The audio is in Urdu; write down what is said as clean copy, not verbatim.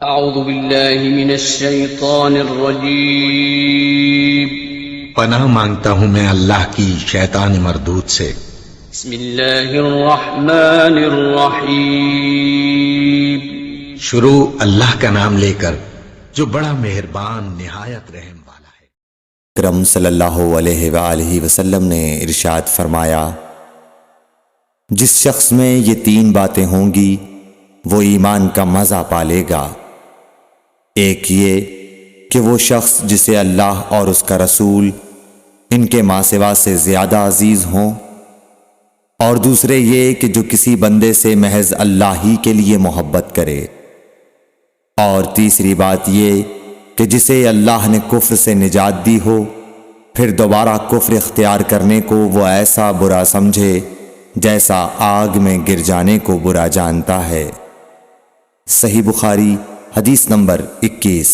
اعوذ باللہ من الشیطان الرجیم پناہ مانگتا ہوں میں اللہ کی شیطان مردود سے۔ بسم اللہ الرحمن الرحیم شروع اللہ کا نام لے کر جو بڑا مہربان نہایت رحم والا ہے۔ اکرم صلی اللہ علیہ وآلہ وسلم نے ارشاد فرمایا، جس شخص میں یہ 3 باتیں ہوں گی وہ ایمان کا مزہ پالے گا۔ ایک یہ کہ وہ شخص جسے اللہ اور اس کا رسول ان کے ماں سوا سے زیادہ عزیز ہوں، اور دوسرے یہ کہ جو کسی بندے سے محض اللہ ہی کے لیے محبت کرے، اور تیسری بات یہ کہ جسے اللہ نے کفر سے نجات دی ہو پھر دوبارہ کفر اختیار کرنے کو وہ ایسا برا سمجھے جیسا آگ میں گر جانے کو برا جانتا ہے۔ صحیح بخاری حدیث نمبر 21۔